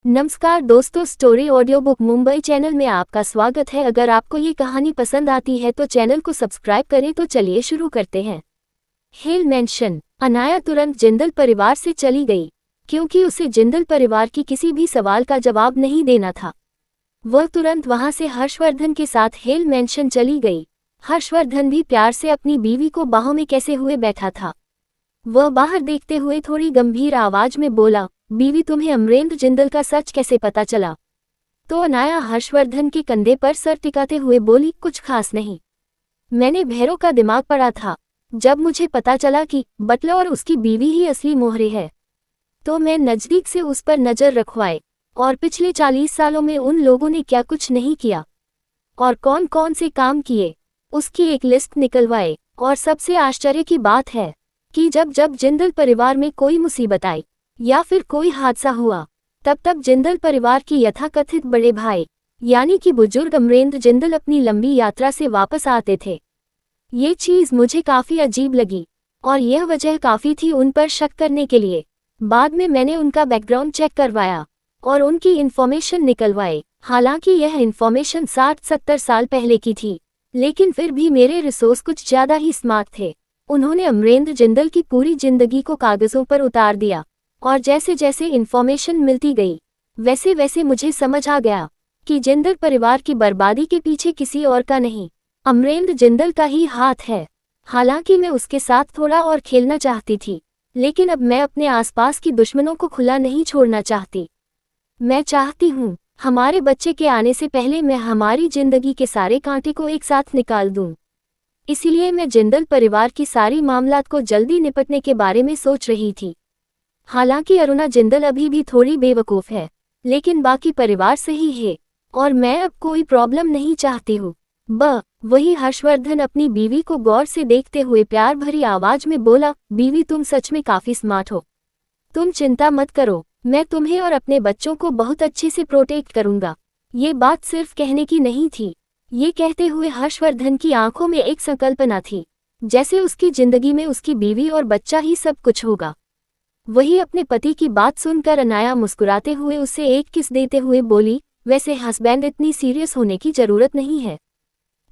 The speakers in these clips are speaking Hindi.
नमस्कार दोस्तों, story audio book Mumbai channel में आपका स्वागत है। अगर आपको ये कहानी पसंद आती है तो चैनल को सब्सक्राइब करें। तो चलिए शुरू करते हैं। हिल मैंशन। अनाया तुरंत जिंदल परिवार से चली गई क्योंकि उसे जिंदल परिवार की किसी भी सवाल का जवाब नहीं देना था। वह तुरंत वहां से हर्षवर्धन के साथ हिल मैंशन चली गई। हर्षवर्धन भी प्यार से अपनी बीवी को बाहों में कैसे हुए बैठा था। वह बाहर देखते हुए थोड़ी गंभीर आवाज में बोला, बीवी, तुम्हें अमरेंद्र जिंदल का सच कैसे पता चला? तो अनाया हर्षवर्धन के कंधे पर सर टिकाते हुए बोली, कुछ खास नहीं। मैंने भैरों का दिमाग पढ़ा था। जब मुझे पता चला कि बटलर और उसकी बीवी ही असली मोहरे है तो मैं नजदीक से उस पर नजर रखवाए और पिछले 40 सालों में उन लोगों ने क्या कुछ नहीं किया और कौन कौन से काम किए उसकी एक लिस्ट निकलवाए। और सबसे आश्चर्य की बात है कि जब जब जिंदल परिवार में कोई मुसीबत आई या फिर कोई हादसा हुआ तब तब जिंदल परिवार की यथाकथित बड़े भाई यानी कि बुजुर्ग अमरेंद्र जिंदल अपनी लंबी यात्रा से वापस आते थे। ये चीज मुझे काफी अजीब लगी और यह वजह काफी थी उन पर शक करने के लिए। बाद में मैंने उनका बैकग्राउंड चेक करवाया और उनकी इन्फॉर्मेशन निकलवाई। हालांकि यह इन्फॉर्मेशन 60-70 साल पहले की थी, लेकिन फिर भी मेरे रिसोर्स कुछ ज्यादा ही स्मार्ट थे। उन्होंने अमरेंद्र जिंदल की पूरी जिंदगी को कागजों पर उतार दिया और जैसे जैसे इन्फॉर्मेशन मिलती गई वैसे वैसे मुझे समझ आ गया कि जिंदल परिवार की बर्बादी के पीछे किसी और का नहीं, अमरेंद्र जिंदल का ही हाथ है। हालांकि मैं उसके साथ थोड़ा और खेलना चाहती थी, लेकिन अब मैं अपने आसपास की दुश्मनों को खुला नहीं छोड़ना चाहती। मैं चाहती हूँ हमारे बच्चे के आने से पहले मैं हमारी जिंदगी के सारे कांटे को एक साथ निकाल दूँ। इसीलिए मैं जिंदल परिवार की सारी मामलात को जल्दी निपटने के बारे में सोच रही थी। हालांकि अरुणा जिंदल अभी भी थोड़ी बेवकूफ है, लेकिन बाकी परिवार सही है और मैं अब कोई प्रॉब्लम नहीं चाहती हूँ। वही हर्षवर्धन अपनी बीवी को गौर से देखते हुए प्यार भरी आवाज में बोला, बीवी, तुम सच में काफी स्मार्ट हो। तुम चिंता मत करो, मैं तुम्हें और अपने बच्चों को बहुत अच्छे से प्रोटेक्ट करूंगा। ये बात सिर्फ कहने की नहीं थी। ये कहते हुए हर्षवर्धन की आंखों में एक संकल्पना थी, जैसे उसकी जिंदगी में उसकी बीवी और बच्चा ही सब कुछ होगा। वही अपने पति की बात सुनकर अनाया मुस्कुराते हुए उसे एक किस देते हुए बोली, वैसे हस्बैंड, इतनी सीरियस होने की जरूरत नहीं है।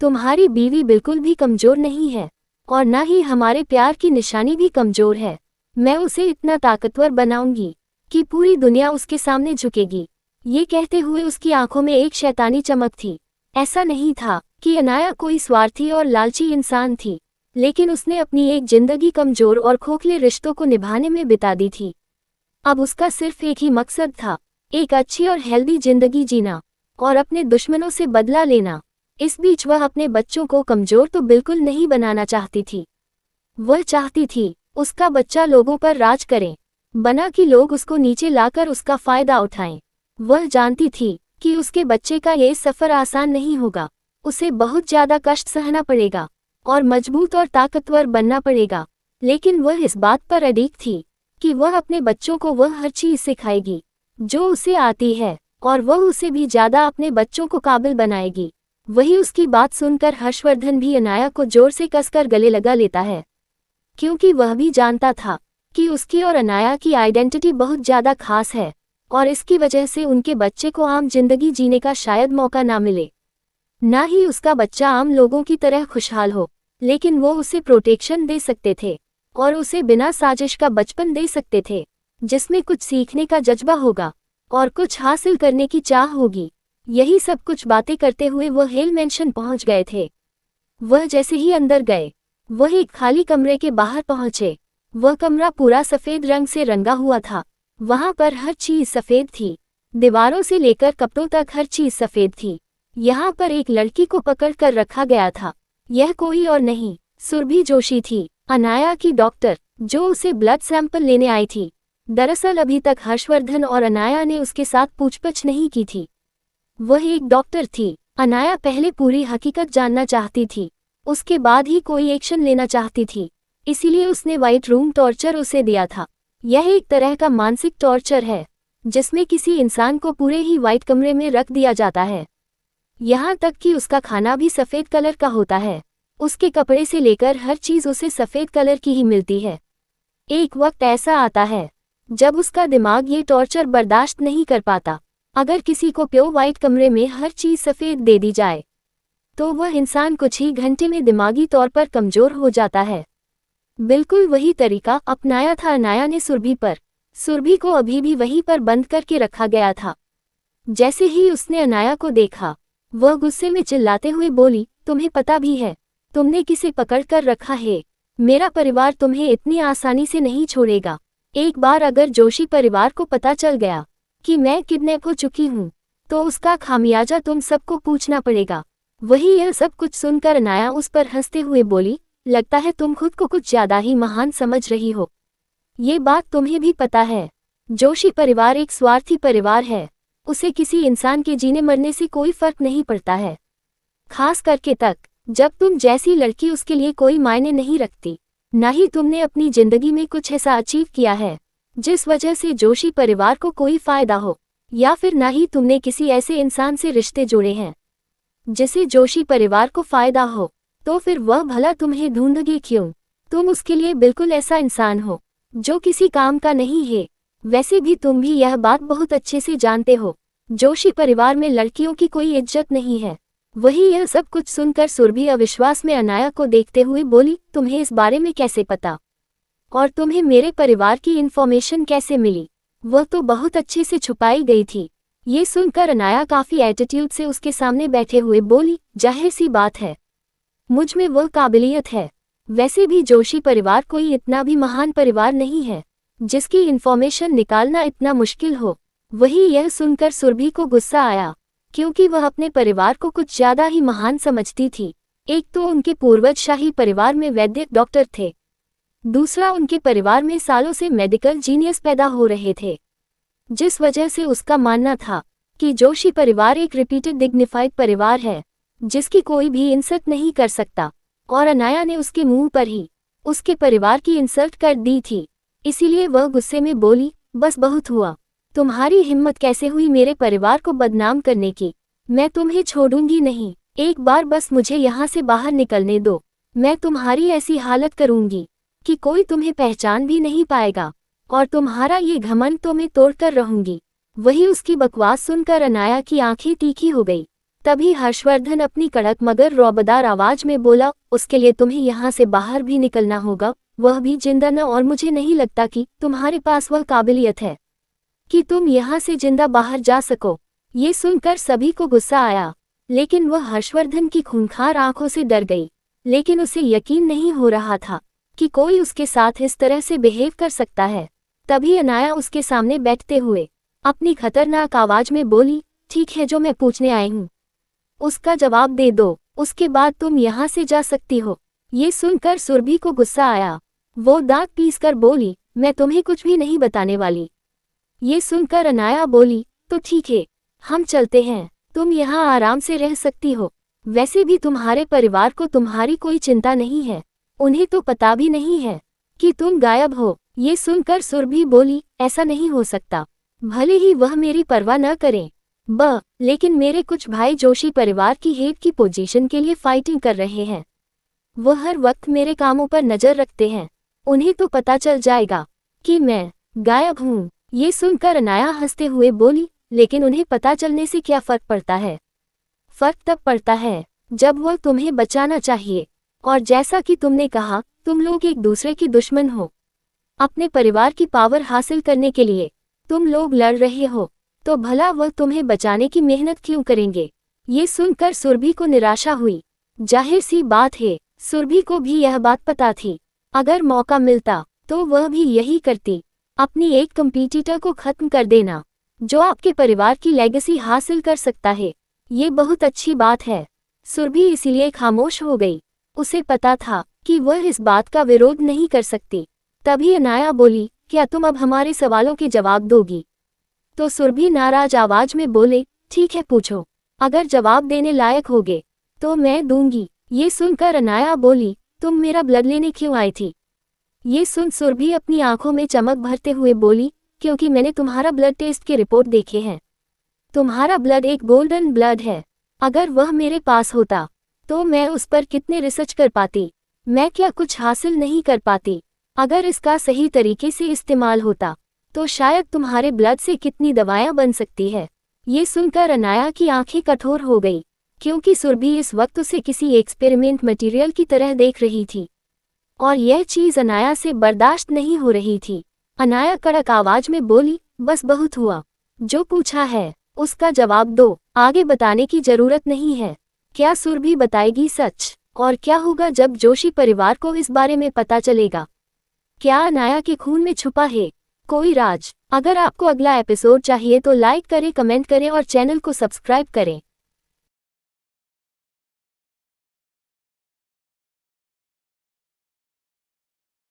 तुम्हारी बीवी बिल्कुल भी कमजोर नहीं है और न ही हमारे प्यार की निशानी भी कमजोर है। मैं उसे इतना ताकतवर बनाऊंगी कि पूरी दुनिया उसके सामने झुकेगी। ये कहते हुए उसकी आंखों में एक शैतानी चमक थी। ऐसा नहीं था कि अनाया कोई स्वार्थी और लालची इंसान थी, लेकिन उसने अपनी एक जिंदगी कमजोर और खोखले रिश्तों को निभाने में बिता दी थी। अब उसका सिर्फ एक ही मकसद था, एक अच्छी और हेल्दी जिंदगी जीना और अपने दुश्मनों से बदला लेना। इस बीच वह अपने बच्चों को कमजोर तो बिल्कुल नहीं बनाना चाहती थी। वह चाहती थी उसका बच्चा लोगों पर राज करे, बना कि लोग उसको नीचे लाकर उसका फायदा उठाएं। वह जानती थी कि उसके बच्चे का ये सफर आसान नहीं होगा। उसे बहुत ज्यादा कष्ट सहना पड़ेगा और मजबूत और ताकतवर बनना पड़ेगा, लेकिन वह इस बात पर अडिग थी कि वह अपने बच्चों को वह हर चीज सिखाएगी जो उसे आती है और वह उसे भी ज्यादा अपने बच्चों को काबिल बनाएगी। वही उसकी बात सुनकर हर्षवर्धन भी अनाया को जोर से कसकर गले लगा लेता है, क्योंकि वह भी जानता था कि उसकी और अनाया की आइडेंटिटी बहुत ज्यादा खास है और इसकी वजह से उनके बच्चे को आम जिंदगी जीने का शायद मौका ना मिले। ना ही उसका बच्चा आम लोगों की तरह खुशहाल हो, लेकिन वो उसे प्रोटेक्शन दे सकते थे और उसे बिना साजिश का बचपन दे सकते थे, जिसमें कुछ सीखने का जज्बा होगा और कुछ हासिल करने की चाह होगी। यही सब कुछ बातें करते हुए वह हिल मैंशन पहुंच गए थे। वह जैसे ही अंदर गए वह एक खाली कमरे के बाहर पहुंचे। वह कमरा पूरा सफेद रंग से रंगा हुआ था। वहां पर हर चीज सफेद थी, दीवारों से लेकर कपड़ों तक हर चीज सफेद थी। यहाँ पर एक लड़की को पकड़ कर रखा गया था। यह कोई और नहीं, सुरभि जोशी थी, अनाया की डॉक्टर, जो उसे ब्लड सैंपल लेने आई थी। दरअसल अभी तक हर्षवर्धन और अनाया ने उसके साथ पूछपछ नहीं की थी। वह एक डॉक्टर थी। अनाया पहले पूरी हकीकत जानना चाहती थी, उसके बाद ही कोई एक्शन लेना चाहती थी। इसीलिए उसने व्हाइट रूम टॉर्चर उसे दिया था। यह एक तरह का मानसिक टॉर्चर है जिसमें किसी इंसान को पूरे ही व्हाइट कमरे में रख दिया जाता है। यहाँ तक कि उसका खाना भी सफेद कलर का होता है। उसके कपड़े से लेकर हर चीज उसे सफेद कलर की ही मिलती है। एक वक्त ऐसा आता है जब उसका दिमाग ये टॉर्चर बर्दाश्त नहीं कर पाता। अगर किसी को प्योर वाइट कमरे में हर चीज सफ़ेद दे दी जाए तो वह इंसान कुछ ही घंटे में दिमागी तौर पर कमज़ोर हो जाता है। बिल्कुल वही तरीका अपनाया था अनाया ने सुरभि पर। सुरभि को अभी भी वहीं पर बंद करके रखा गया था। जैसे ही उसने अनाया को देखा, वह गुस्से में चिल्लाते हुए बोली, तुम्हें पता भी है तुमने किसे पकड़ कर रखा है? मेरा परिवार तुम्हें इतनी आसानी से नहीं छोड़ेगा। एक बार अगर जोशी परिवार को पता चल गया कि मैं किडनैप हो चुकी हूँ तो उसका खामियाजा तुम सबको पूछना पड़ेगा। वही यह सब कुछ सुनकर अनाया उस पर हंसते हुए बोली, लगता है तुम खुद को कुछ ज्यादा ही महान समझ रही हो। ये बात तुम्हें भी पता है, जोशी परिवार एक स्वार्थी परिवार है। उसे किसी इंसान के जीने मरने से कोई फर्क नहीं पड़ता है, खास करके तक जब तुम जैसी लड़की उसके लिए कोई मायने नहीं रखती। ना ही तुमने अपनी जिंदगी में कुछ ऐसा अचीव किया है जिस वजह से जोशी परिवार को कोई फायदा हो, या फिर ना ही तुमने किसी ऐसे इंसान से रिश्ते जोड़े हैं जिसे जोशी परिवार को फायदा हो। तो फिर वह भला तुम्हें ढूंढेगी क्यों? तुम उसके लिए बिल्कुल ऐसा इंसान हो जो किसी काम का नहीं है। वैसे भी तुम भी यह बात बहुत अच्छे से जानते हो, जोशी परिवार में लड़कियों की कोई इज्जत नहीं है। वही यह सब कुछ सुनकर सुरभि अविश्वास में अनाया को देखते हुए बोली, तुम्हें इस बारे में कैसे पता? और तुम्हें मेरे परिवार की इन्फॉर्मेशन कैसे मिली? वह तो बहुत अच्छे से छुपाई गई थी। ये सुनकर अनाया काफी एटीट्यूड से उसके सामने बैठे हुए बोली, जाहिर सी बात है मुझ में वह काबिलियत है। वैसे भी जोशी परिवार कोई इतना भी महान परिवार नहीं है जिसकी इन्फॉर्मेशन निकालना इतना मुश्किल हो। वही यह सुनकर सुरभि को गुस्सा आया, क्योंकि वह अपने परिवार को कुछ ज्यादा ही महान समझती थी। एक तो उनके पूर्वज शाही परिवार में वैद्य डॉक्टर थे, दूसरा उनके परिवार में सालों से मेडिकल जीनियस पैदा हो रहे थे, जिस वजह से उसका मानना था कि जोशी परिवार एक रिपीटेड डिग्निफाइड परिवार है जिसकी कोई भी इंसल्ट नहीं कर सकता। और अनाया ने उसके मुंह पर ही उसके परिवार की इंसल्ट कर दी थी। इसीलिए वह गुस्से में बोली, बस बहुत हुआ। तुम्हारी हिम्मत कैसे हुई मेरे परिवार को बदनाम करने की? मैं तुम्हें छोड़ूंगी नहीं। एक बार बस मुझे यहाँ से बाहर निकलने दो। मैं तुम्हारी ऐसी हालत करूंगी कि कोई तुम्हें पहचान भी नहीं पाएगा, और तुम्हारा ये घमंड तो मैं तोड़कर रहूंगी। वही उसकी बकवास सुनकर अनाया की आंखें तीखी हो गई। तभी हर्षवर्धन अपनी कड़क मगर रौबदार आवाज में बोला, उसके लिए तुम्हें यहाँ से बाहर भी निकलना होगा, वह भी जिंदा न। और मुझे नहीं लगता कि तुम्हारे पास वह काबिलियत है कि तुम यहाँ से जिंदा बाहर जा सको। ये सुनकर सभी को गुस्सा आया, लेकिन वह हर्षवर्धन की खूंखार आंखों से डर गई। लेकिन उसे यकीन नहीं हो रहा था कि कोई उसके साथ इस तरह से बिहेव कर सकता है। तभी अनाया उसके सामने बैठते हुए अपनी खतरनाक आवाज में बोली, ठीक है, जो मैं पूछने आई हूँ उसका जवाब दे दो, उसके बाद तुम यहाँ से जा सकती हो। ये सुनकर सुरभि को गुस्सा आया। वो दांत पीसकर बोली, मैं तुम्हें कुछ भी नहीं बताने वाली। ये सुनकर अनाया बोली, तो ठीक है, हम चलते हैं, तुम यहाँ आराम से रह सकती हो। वैसे भी तुम्हारे परिवार को तुम्हारी कोई चिंता नहीं है, उन्हें तो पता भी नहीं है कि तुम गायब हो। ये सुनकर सुरभि बोली, ऐसा नहीं हो सकता, भले ही वह मेरी परवाह न करें, लेकिन मेरे कुछ भाई जोशी परिवार की हेड की पोजीशन के लिए फाइटिंग कर रहे हैं। वह हर वक्त मेरे कामों पर नजर रखते हैं, उन्हें तो पता चल जाएगा कि मैं गायब हूँ। ये सुनकर अनाया हंसते हुए बोली, लेकिन उन्हें पता चलने से क्या फर्क पड़ता है? फर्क तब पड़ता है जब वह तुम्हें बचाना चाहिए। और जैसा कि तुमने कहा, तुम लोग एक दूसरे की दुश्मन हो। अपने परिवार की पावर हासिल करने के लिए तुम लोग लड़ रहे हो, तो भला वह तुम्हें बचाने की मेहनत क्यों करेंगे? ये सुनकर सुरभि को निराशा हुई। जाहिर सी बात है, सुरभि को भी यह बात पता थी, अगर मौका मिलता तो वह भी यही करती, अपनी एक कंपीटिटर को खत्म कर देना जो आपके परिवार की लेगेसी हासिल कर सकता है। ये बहुत अच्छी बात है। सुरभि इसीलिए खामोश हो गई। उसे पता था कि वह इस बात का विरोध नहीं कर सकती। तभी अनाया बोली, क्या तुम अब हमारे सवालों के जवाब दोगी? तो सुरभि नाराज आवाज में बोले, ठीक है, पूछो, अगर जवाब देने लायक होगे तो मैं दूंगी। ये सुनकर अनाया बोली, तुम मेरा ब्लड लेने क्यों आई थी? ये सुन सुरभि अपनी आंखों में चमक भरते हुए बोली, क्योंकि मैंने तुम्हारा ब्लड टेस्ट के रिपोर्ट देखे हैं। तुम्हारा ब्लड एक गोल्डन ब्लड है। अगर वह मेरे पास होता तो मैं उस पर कितने रिसर्च कर पाती, मैं क्या कुछ हासिल नहीं कर पाती। अगर इसका सही तरीके से इस्तेमाल होता तो शायद तुम्हारे ब्लड से कितनी दवाएं बन सकती है। ये सुनकर अनाया की आंखें कठोर हो गई, क्योंकि सुरभि इस वक्त उसे किसी एक्सपेरिमेंट मटेरियल की तरह देख रही थी और यह चीज अनाया से बर्दाश्त नहीं हो रही थी। अनाया कड़क आवाज में बोली, बस बहुत हुआ। जो पूछा है उसका जवाब दो, आगे बताने की जरूरत नहीं है। क्या सुरभि बताएगी सच? और क्या होगा जब जोशी परिवार को इस बारे में पता चलेगा? क्या अनाया के खून में छुपा है कोई राज? अगर आपको अगला एपिसोड चाहिए तो लाइक करें, कमेंट करें और चैनल को सब्सक्राइब करें।